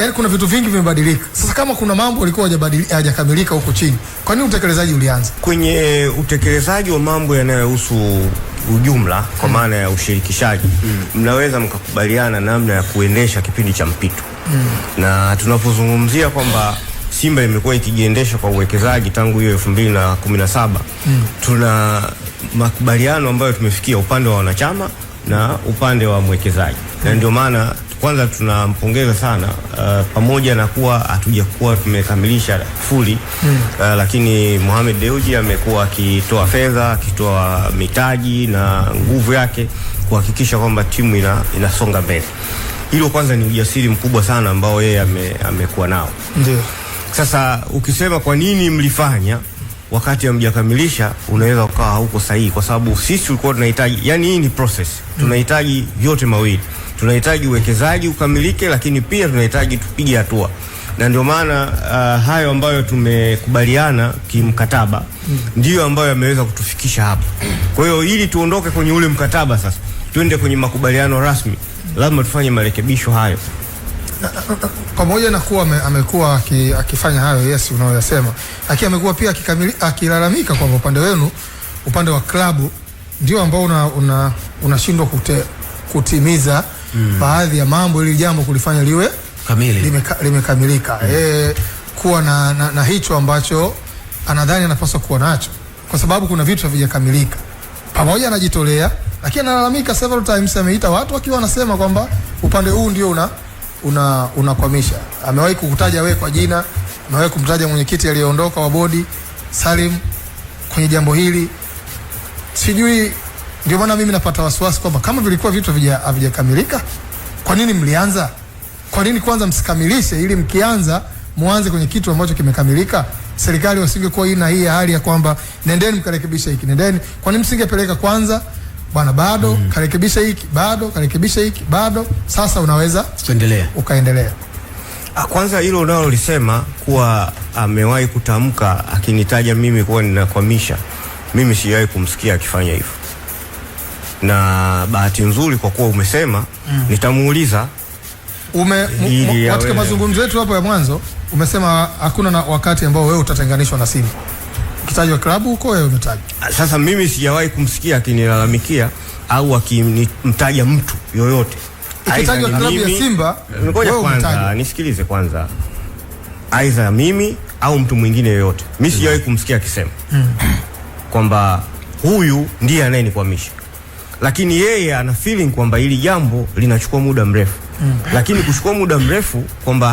Yaani kuna vitu vingi vimebadilika. Sasa kama kuna mambo yalikuwa hayajakamilika huko chini, kwa nini utekelezaji ulianza? Kwenye utekelezaji wa mambo yanayohusu ujumla kwa maana ya ushirikishaji, mnaweza mkakubaliana namna ya kuendesha kipindi cha mpito. Na tunapozungumzia kwamba Simba imekuwa ikijiendesha kwa uwekezaji tangu hiyo 2017, tuna makubaliano ambayo tumefikia upande wa wanachama na upande wa mwekezaji. Na ndio maana kwanza tunampongeza sana pamoja na kuwa hatujakuwa tumekamilisha fully, lakini Mohamed Dewji amekuwa akitoa fedha, akitoa mitaji na nguvu yake kuhakikisha kwamba timu inasonga mbele. Hilo kwanza ni ujasiri mkubwa sana ambao yeye amekuwa nao. Ndio. Sasa ukisema kwa nini mlifanya wakati hamjakamilisha, unaweza ukawa hauko sahihi, kwa sababu sisi tulikuwa tunahitaji, yani hii ni process, tunahitaji vyote mawili. Tunahitaji uwekezaji ukamilike, lakini pia tunahitaji tupige hatua. Na ndio maana hayo ambayo tumekubaliana kimkataba ndio ambayo yameweza kutufikisha hapa. Kwa hiyo ili tuondoke kwenye ule mkataba sasa, tuende kwenye makubaliano rasmi, lazima tufanye marekebisho hayo. Pamoja na kuwa amekuwa akifanya hayo, yes, unaoyasema, lakini amekuwa pia akilalamika kwamba upande wenu, upande wa klabu ndio ambao unashindwa kutimiza baadhi ya mambo ili jambo kulifanya liwe kamili, limekamilika. Kuwa na hicho ambacho anadhani anapaswa kuwa nacho, kwa sababu kuna vitu havijakamilika. Pamoja anajitolea, lakini analalamika several times. Ameita watu wakiwa wanasema kwamba upande huu ndio unakwamisha. Amewahi kukutaja wewe kwa jina, amewahi kumtaja mwenyekiti aliyeondoka wa bodi Salim kwenye jambo hili. Sijui, ndio maana mimi napata wasiwasi kwamba kama vilikuwa vitu havijakamilika, kwa nini mlianza? Kwa nini kwanza msikamilishe, ili mkianza muanze kwenye kitu ambacho kimekamilika? Serikali wasingekuwa hii na hii hali ya kwamba nendeni mkarekebisha hiki, nendeni. Kwa nini msingepeleka kwanza, bwana bado karekebisha hiki, bado karekebisha hiki, bado sasa unaweza kuendelea, ukaendelea? Kwanza hilo nalo lisema kuwa amewahi kutamka akinitaja mimi kuwa ninakwamisha, mimi sijawahi kumsikia akifanya hivyo. Na bahati nzuri kwa kuwa umesema, nitamuuliza. Katika mazungumzo yetu hapo ya mwanzo umesema hakuna wakati ambao wewe utatenganishwa na Simba. Ukitajwa klabu huko wewe umetaja. Sasa mimi sijawahi kumsikia akinilalamikia au akimtaja mtu yoyote. Ukitajwa klabu ya Simba, ngoja kwanza nisikilize kwanza. Aidha mimi au mtu mwingine yoyote, mimi sijawahi kumsikia akisema kwamba huyu ndiye anayenikwamisha. Lakini yeye ana feeling kwamba hili jambo linachukua muda mrefu. Lakini kuchukua muda mrefu kwamba